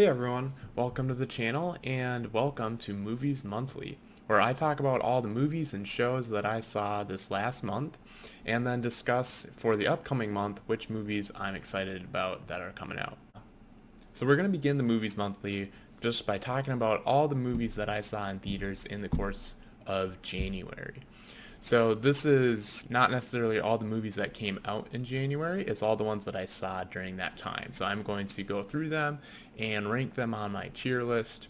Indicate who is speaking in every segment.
Speaker 1: Hey everyone, welcome to the channel and welcome to Movies Monthly, where I talk about all the movies and shows that I saw this last month and then discuss for the upcoming month which movies I'm excited about that are coming out. So we're going to begin the Movies Monthly just by talking about all the movies that I saw in theaters in the course of January. So this is not necessarily all the movies that came out in January, it's all the ones that I saw during that time. So I'm going to go through them and rank them on my tier list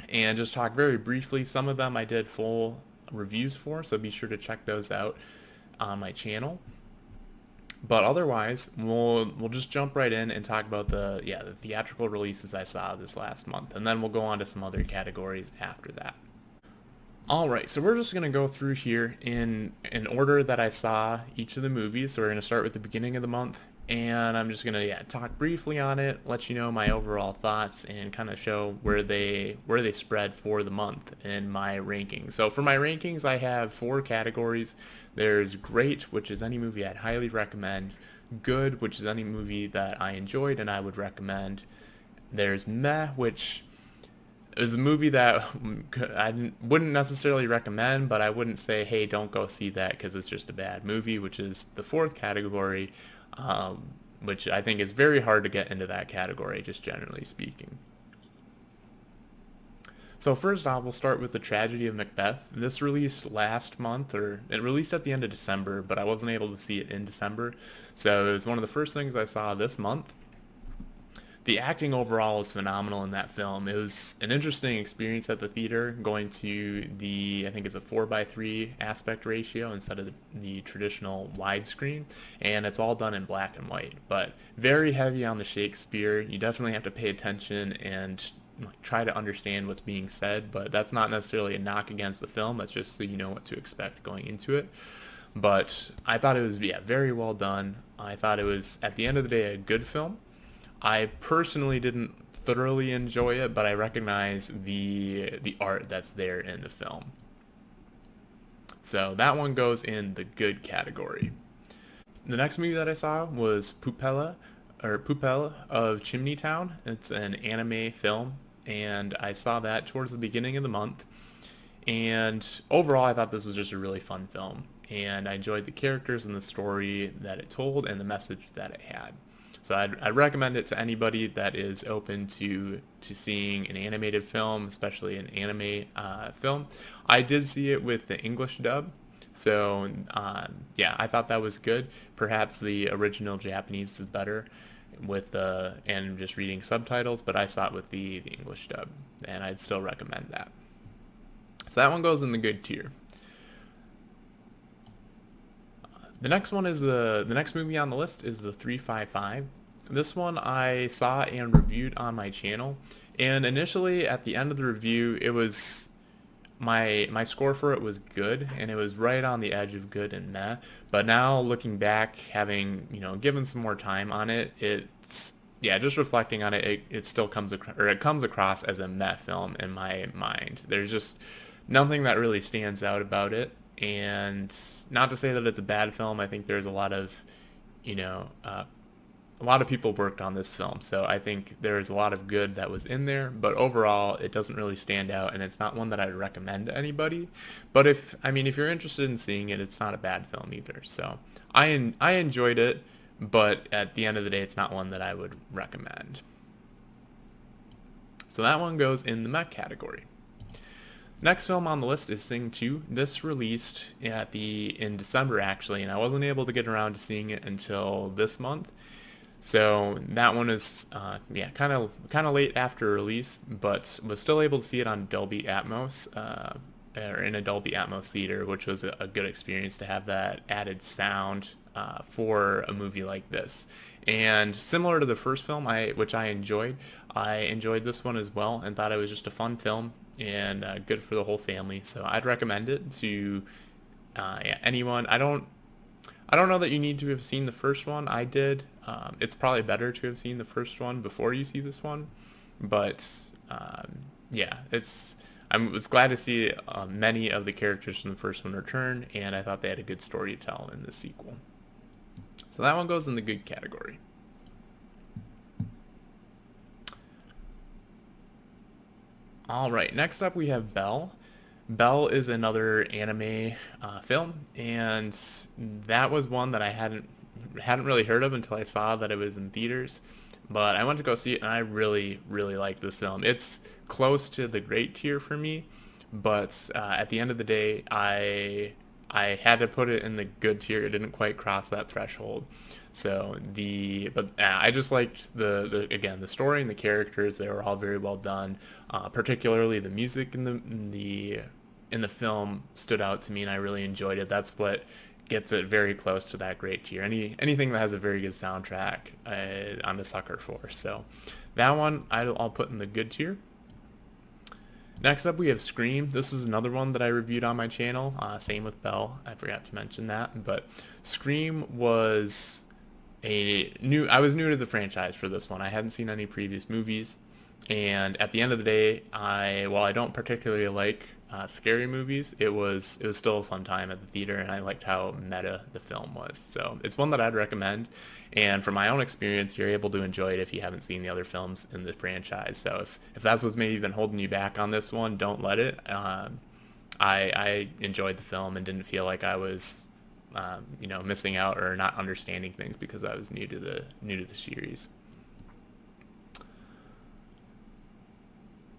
Speaker 1: and just talk very briefly. Some of them I did full reviews for, so be sure to check those out on my channel. But otherwise, we'll just jump right in and talk about the theatrical releases I saw this last month, and then we'll go on to some other categories after that. Alright, so we're just going to go through here in order that I saw each of the movies. So we're going to start with the beginning of the month, and I'm just going to talk briefly on it, let you know my overall thoughts, and kind of show where they spread for the month in my rankings. So for my rankings, I have 4 categories. There's great, which is any movie I'd highly recommend. Good, which is any movie that I enjoyed and I would recommend. There's meh, which it was a movie that I wouldn't necessarily recommend, but I wouldn't say, hey, don't go see that because it's just a bad movie, which is the 4th category, which I think is very hard to get into that category, just generally speaking. So first off, we'll start with The Tragedy of Macbeth. This released last month, or it released at the end of December, but I wasn't able to see it in December. So it was one of the first things I saw this month. The acting overall was phenomenal in that film. It was an interesting experience at the theater, going to I think it's a 4:3 aspect ratio instead of the traditional widescreen, and it's all done in black and white, but very heavy on the Shakespeare. You definitely have to pay attention and try to understand what's being said, but that's not necessarily a knock against the film. That's just so you know what to expect going into it. But I thought it was, very well done. I thought it was, at the end of the day, a good film. I personally didn't thoroughly enjoy it, but I recognize the art that's there in the film. So that one goes in the good category. The next movie that I saw was Pupella of Chimney Town. It's an anime film, and I saw that towards the beginning of the month. And overall, I thought this was just a really fun film, and I enjoyed the characters and the story that it told and the message that it had. So I'd recommend it to anybody that is open to seeing an animated film, especially an anime film. I did see it with the English dub, so I thought that was good. Perhaps the original Japanese is better with and just reading subtitles, but I saw it with the English dub, and I'd still recommend that. So that one goes in the good tier. The next one is the next movie on the list is the 355. This one I saw and reviewed on my channel, and initially at the end of the review, it was my score for it was good, and it was right on the edge of good and meh. But now looking back, having given some more time on it, it's just reflecting on it, it still comes across as a meh film in my mind. There's just nothing that really stands out about it. And not to say that it's a bad film. I think there's a lot of, a lot of people worked on this film, so I think there's a lot of good that was in there. But overall, it doesn't really stand out, and it's not one that I'd recommend to anybody. But if you're interested in seeing it, it's not a bad film either. So I enjoyed it, but at the end of the day, it's not one that I would recommend. So that one goes in the mech category. Next film on the list is Sing 2. This released in December actually, and I wasn't able to get around to seeing it until this month. So that one is kind of late after release, but was still able to see it on Dolby Atmos or in a Dolby Atmos theater, which was a good experience to have that added sound for a movie like this. And similar to the first film, which I enjoyed this one as well, and thought it was just a fun film and good for the whole family. So I'd recommend it to anyone. I don't know that you need to have seen the first one. I did. It's probably better to have seen the first one before you see this one, but I was glad to see many of the characters from the first one return, and I thought they had a good story to tell in the sequel. So that one goes in the good category. All right, next up we have Belle. Belle is another anime film, and that was one that I hadn't really heard of until I saw that it was in theaters. But I went to go see it, and I really, really liked this film. It's close to the great tier for me, but at the end of the day, I had to put it in the good tier. It didn't quite cross that threshold. I just liked the again the story and the characters. They were all very well done. Particularly the music in the film stood out to me, and I really enjoyed it. That's what gets it very close to that great tier. Anything that has a very good soundtrack, I'm a sucker for. So that one I'll put in the good tier. Next up, we have Scream. This is another one that I reviewed on my channel. Same with Belle. I forgot to mention that. But Scream was I was new to the franchise for this one. I hadn't seen any previous movies. And at the end of the day, while I don't particularly like scary movies, it was still a fun time at the theater, and I liked how meta the film was. So it's one that I'd recommend. And from my own experience, you're able to enjoy it if you haven't seen the other films in the franchise. So if that's what's maybe been holding you back on this one, don't let it. I enjoyed the film and didn't feel like I was missing out or not understanding things because I was new to the series.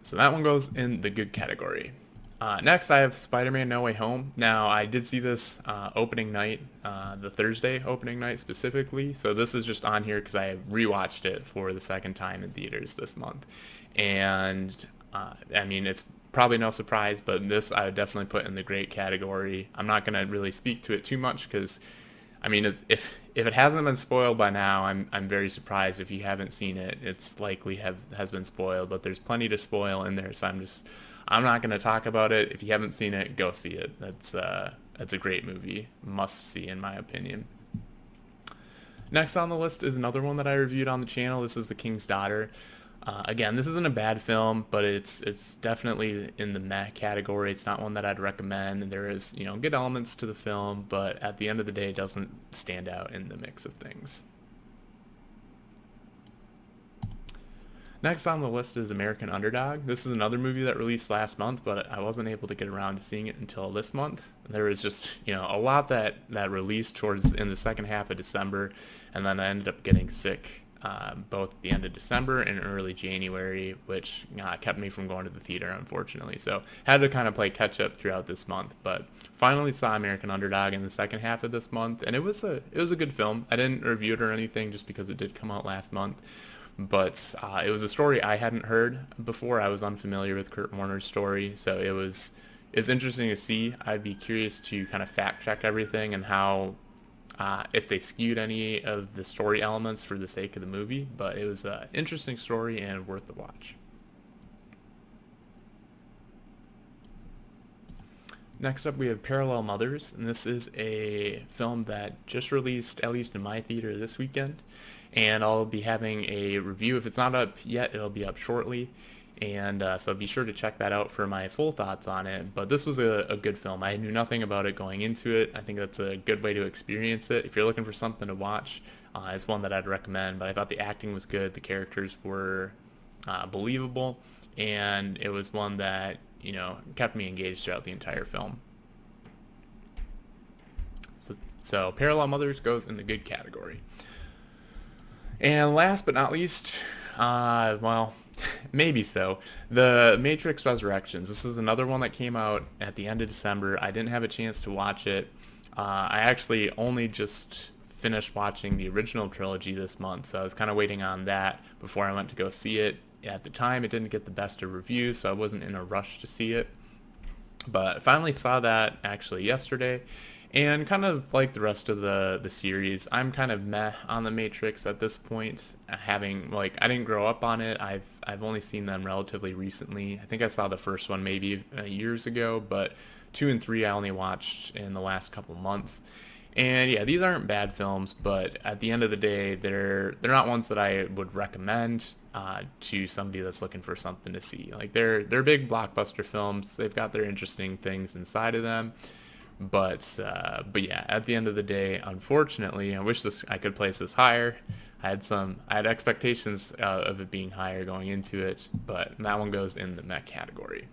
Speaker 1: So that one goes in the good category. Next, I have Spider-Man No Way Home. Now, I did see this opening night, the Thursday opening night specifically. So this is just on here because I rewatched it for the second time in theaters this month. And, I mean, it's probably no surprise, but this I would definitely put in the great category. I'm not going to really speak to it too much because, I mean, if it hasn't been spoiled by now, I'm very surprised. If you haven't seen it, it's likely has been spoiled. But there's plenty to spoil in there, so I'm not going to talk about it. If you haven't seen it, go see it. That's a great movie, must see in my opinion. Next on the list is another one that I reviewed on the channel. This is The King's Daughter. Again, this isn't a bad film, but it's definitely in the meh category. It's not one that I'd recommend. There is, good elements to the film, but at the end of the day, it doesn't stand out in the mix of things. Next on the list is American Underdog. This is another movie that released last month, but I wasn't able to get around to seeing it until this month. There was just, a lot that released in the second half of December, and then I ended up getting sick both at the end of December and early January, which kept me from going to the theater, unfortunately. So had to kind of play catch up throughout this month, but finally saw American Underdog in the second half of this month, and it was a good film. I didn't review it or anything just because it did come out last month. But it was a story I hadn't heard before. I was unfamiliar with Kurt Warner's story, so it's interesting to see. I'd be curious to kind of fact check everything and how if they skewed any of the story elements for the sake of the movie. But it was an interesting story and worth the watch. Next up, we have Parallel Mothers, and this is a film that just released, at least in my theater, this weekend. And I'll be having a review. If it's not up yet, it'll be up shortly. And so be sure to check that out for my full thoughts on it. But this was a good film. I knew nothing about it going into it. I think that's a good way to experience it. If you're looking for something to watch, it's one that I'd recommend. But I thought the acting was good. The characters were believable. And it was one that, kept me engaged throughout the entire film. So Parallel Mothers goes in the good category. And last but not least, maybe so, The Matrix Resurrections. This is another one that came out at the end of December. I didn't have a chance to watch it. I actually only just finished watching the original trilogy this month, so I was kind of waiting on that before I went to go see it. At the time, it didn't get the best of reviews, so I wasn't in a rush to see it. But I finally saw that actually yesterday. And kind of like the rest of the series, I'm kind of meh on The Matrix at this point. I didn't grow up on it. I've only seen them relatively recently. I think I saw the first one maybe years ago, but 2 and 3 I only watched in the last couple months. And yeah, these aren't bad films, but at the end of the day, they're not ones that I would recommend to somebody that's looking for something to see. Like they're big blockbuster films. They've got their interesting things inside of them. But yeah, at the end of the day, unfortunately, I wish I could place this higher. I had expectations of it being higher going into it, but that one goes in the meh category.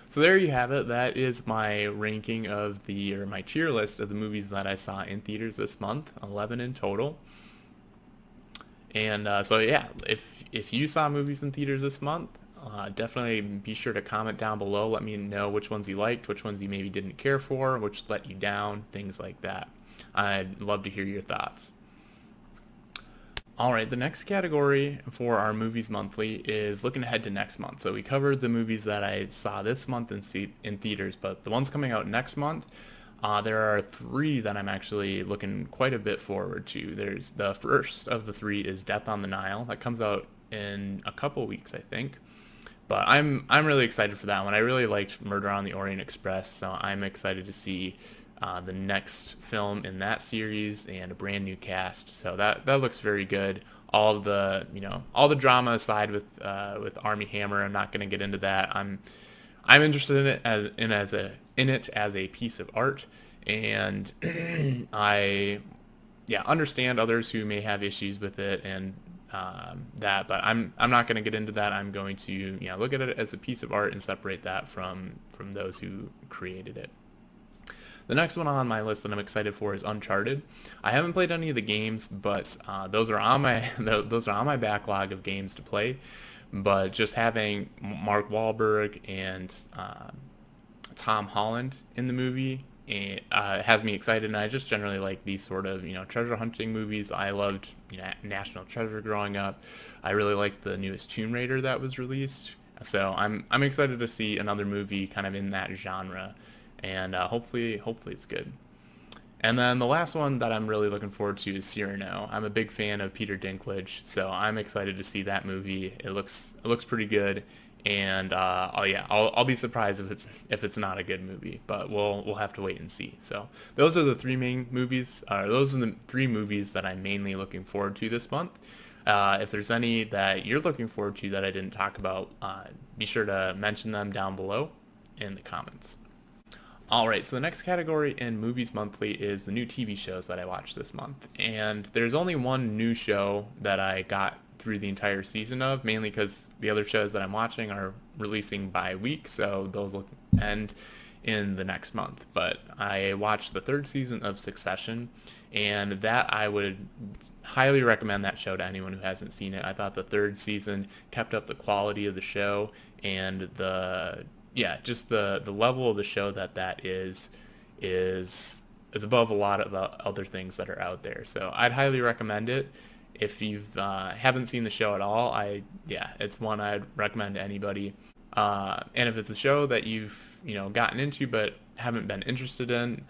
Speaker 1: So there you have it. That is my ranking of my tier list of the movies that I saw in theaters this month, 11 in total. And so yeah, if you saw movies in theaters this month, definitely be sure to comment down below. Let me know which ones you liked, which ones you maybe didn't care for, which let you down, things like that. I'd love to hear your thoughts. All right, the next category for our movies monthly is looking ahead to next month. So we covered the movies that I saw this month in theaters, but the ones coming out next month, there are three that I'm actually looking quite a bit forward to. There's the first of the three is Death on the Nile. That comes out in a couple weeks, I think. But I'm really excited for that one. I really liked Murder on the Orient Express, so I'm excited to see the next film in that series and a brand new cast. So that looks very good. All the drama aside with Armie Hammer, I'm not going to get into that. I'm interested in it as a piece of art, and I understand others who may have issues with it and but I'm not going to get into that. I'm going to look at it as a piece of art and separate that from those who created it. The next one on my list that I'm excited for is Uncharted. I haven't played any of the games, but those are on my backlog of games to play. But just having Mark Wahlberg and Tom Holland in the movie has me excited, and I just generally like these sort of treasure hunting movies. I loved National Treasure growing up. I really liked the newest Tomb Raider that was released. So I'm excited to see another movie kind of in that genre, and hopefully it's good. And then the last one that I'm really looking forward to is Cyrano. I'm a big fan of Peter Dinklage, so I'm excited to see that movie. It looks pretty good, and I'll be surprised if it's not a good movie, but we'll have to wait and see. So those are the three movies that I'm mainly looking forward to this month. If there's any that you're looking forward to that I didn't talk about, be sure to mention them down below in the comments. Alright, so the next category in Movies Monthly is the new TV shows that I watched this month. And there's only one new show that I got through the entire season of, mainly because the other shows that I'm watching are releasing by week, so those will end in the next month. But I watched the third season of Succession, and that I would highly recommend that show to anyone who hasn't seen it. I thought the third season kept up the quality of the show, and just the level of the show that is above a lot of other things that are out there. So I'd highly recommend it. If you haven't seen the show at all, it's one I'd recommend to anybody. And if it's a show that you've gotten into but haven't been interested in,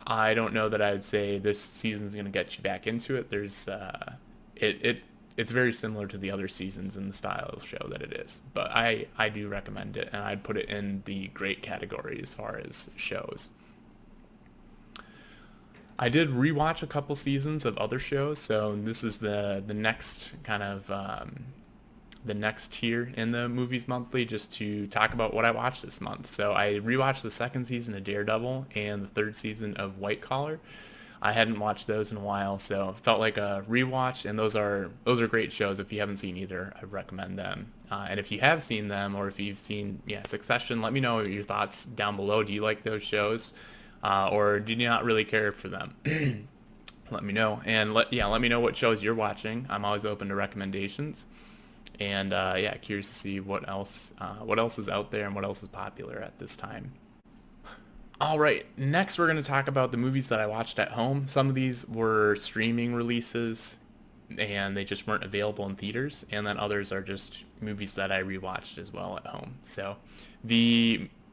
Speaker 1: I don't know that I'd say this season's going to get you back into it. There's it's very similar to the other seasons in the style of show that it is. But I do recommend it, and I'd put it in the great category as far as shows. I did rewatch a couple seasons of other shows, so this is the next kind of the next tier in the Movies Monthly, just to talk about what I watched this month. So I rewatched the second season of Daredevil and the third season of White Collar. I hadn't watched those in a while, so it felt like a rewatch, and those are great shows. If you haven't seen either, I recommend them. And if you have seen them, or if you've seen Succession, let me know your thoughts down below. Do you like those shows, or do you not really care for them? Let me know, and let me know what shows you're watching. I'm always open to recommendations, and curious to see what else is out there and what else is popular at this time. All right, next we're going to talk about the movies that I watched at home. Some of these were streaming releases, and they just weren't available in theaters, and then others are just movies that I rewatched as well at home. So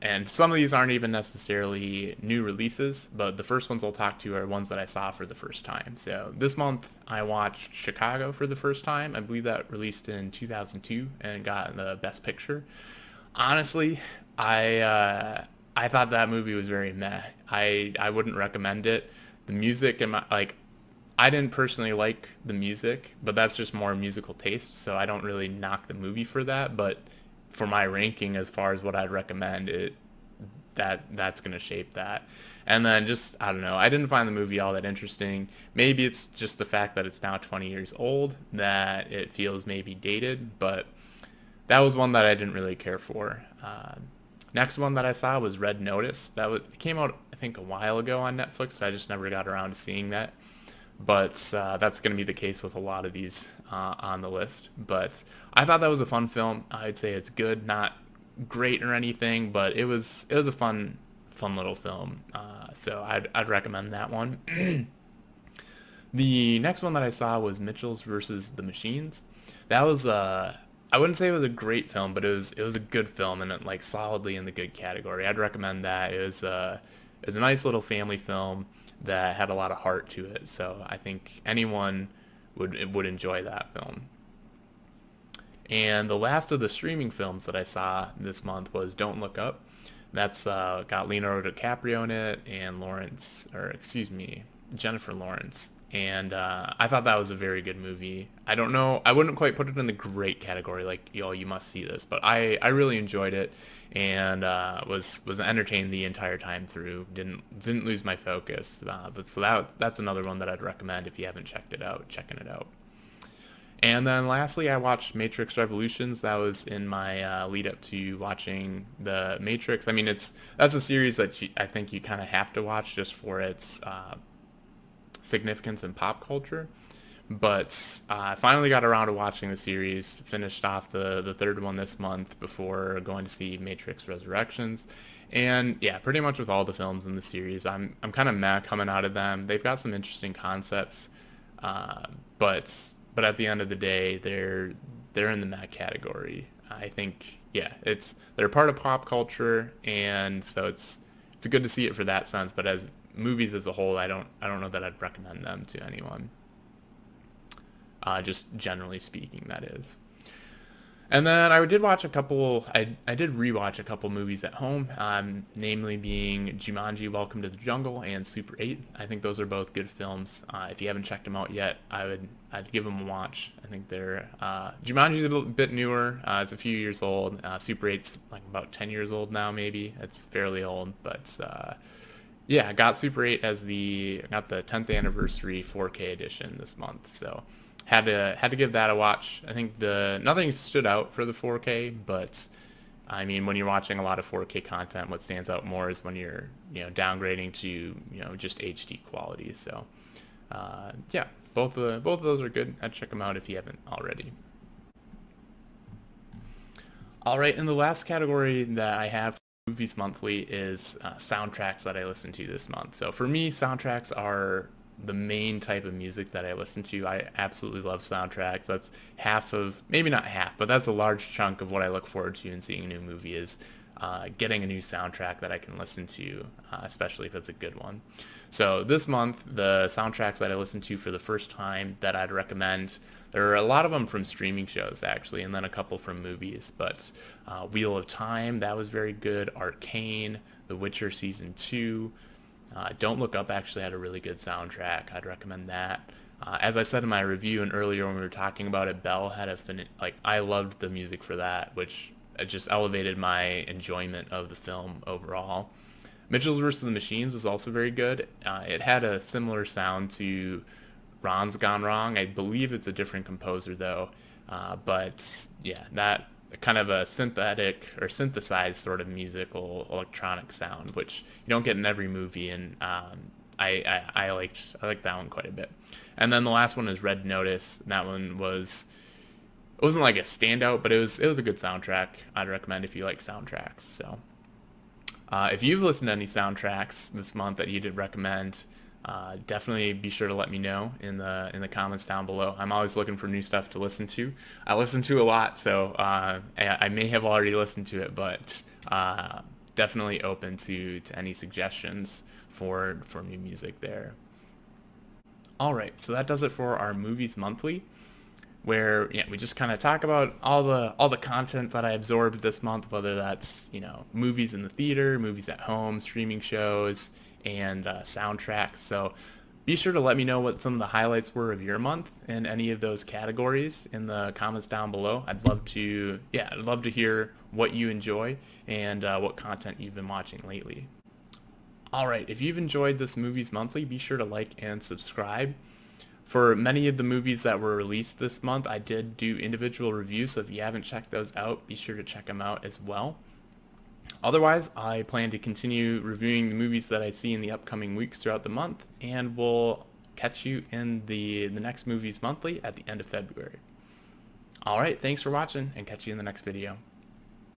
Speaker 1: and some of these aren't even necessarily new releases, but the first ones I'll talk to are ones that I saw for the first time. So this month I watched Chicago for the first time. I believe that released in 2002 and got the Best Picture. Honestly, I thought that movie was very meh. I wouldn't recommend it. The music and I didn't personally like the music, but that's just more musical taste, so I don't really knock the movie for that. But for my ranking as far as what I'd recommend, that's going to shape that. And then just, I don't know, I didn't find the movie all that interesting. Maybe it's just the fact that it's now 20 years old that it feels maybe dated, but that was one that I didn't really care for. Next one that I saw was Red Notice. It came out, I think, a while ago on Netflix. So I just never got around to seeing that. But that's going to be the case with a lot of these on the list. But I thought that was a fun film. I'd say it's good, not great or anything, but it was a fun little film. So I'd recommend that one. The next one that I saw was Mitchell's versus the Machines. That was I wouldn't say it was a great film, but it was a good film and it, like, solidly in the good category. I'd recommend that. It was a nice little family film that had a lot of heart to it. So I think anyone would enjoy that film. And the last of the streaming films that I saw this month was Don't Look Up. That's got Leonardo DiCaprio in it and Jennifer Lawrence. And I thought that was a very good movie. I don't know, I wouldn't quite put it in the great category, like, you must see this, but I really enjoyed it and was entertained the entire time through. Didn't lose my focus. But so that's another one that I'd recommend if you haven't checking it out. And then lastly, I watched Matrix Revolutions. That was in my lead up to watching The Matrix. I mean, that's a series that I think you kind of have to watch just for its significance in pop culture. But I finally got around to watching the series, finished off the third one this month before going to see Matrix Resurrections. And yeah, pretty much with all the films in the series, I'm kind of meh coming out of them. They've got some interesting concepts, but at the end of the day, they're in the meh category. I think, yeah, they're part of pop culture, and so it's good to see it for that sense. But as movies as a whole, I don't know that I'd recommend them to anyone. Just generally speaking, that is. And then I did watch a couple. I did rewatch a couple movies at home, namely being Jumanji: Welcome to the Jungle and Super 8. I think those are both good films. If you haven't checked them out yet, I'd give them a watch. I think they're Jumanji's a bit newer. It's a few years old. Super 8's like about 10 years old now, maybe. It's fairly old, but yeah, I got Super 8 got the 10th anniversary 4K edition this month, so had to give that a watch. I think nothing stood out for the 4K, but I mean, when you're watching a lot of 4K content, what stands out more is when you're downgrading to just HD quality. So yeah, both of those are good. I'd check them out if you haven't already. All right, and the last category that I have for Movies Monthly is soundtracks that I listened to this month. So for me, soundtracks are the main type of music that I listen to. I absolutely love soundtracks. That's maybe not half, but that's a large chunk of what I look forward to in seeing a new movie is getting a new soundtrack that I can listen to, especially if it's a good one. So this month, the soundtracks that I listened to for the first time that I'd recommend, there are a lot of them from streaming shows, actually, and then a couple from movies. But Wheel of Time, that was very good. Arcane, The Witcher Season 2, Don't Look Up actually had a really good soundtrack. I'd recommend that. As I said in my review and earlier when we were talking about it, Belle had I loved the music for that, which it just elevated my enjoyment of the film overall. Mitchell's vs. the Machines was also very good. It had a similar sound to Ron's Gone Wrong. I believe it's a different composer though. But yeah, that kind of a synthetic or synthesized sort of musical electronic sound, which you don't get in every movie, and I liked that one quite a bit. And then the last one is Red Notice. That one it wasn't like a standout, but it was a good soundtrack. I'd recommend if you like soundtracks. So if you've listened to any soundtracks this month that you did recommend, definitely be sure to let me know in the comments down below. I'm always looking for new stuff to listen to. I listen to a lot, so I may have already listened to it, but definitely open to any suggestions for new music there. All right, so that does it for our Movies Monthly, where we just kind of talk about all the content that I absorbed this month, whether that's movies in the theater, movies at home, streaming shows, and soundtracks. So be sure to let me know what some of the highlights were of your month in any of those categories in the comments down below. I'd love to hear what you enjoy and what content you've been watching lately. Alright, if you've enjoyed this Movies Monthly, be sure to like and subscribe. For many of the movies that were released this month, I did do individual reviews, so if you haven't checked those out, be sure to check them out as well. Otherwise, I plan to continue reviewing the movies that I see in the upcoming weeks throughout the month, and we'll catch you in the next Movies Monthly at the end of February. Alright, thanks for watching, and catch you in the next video.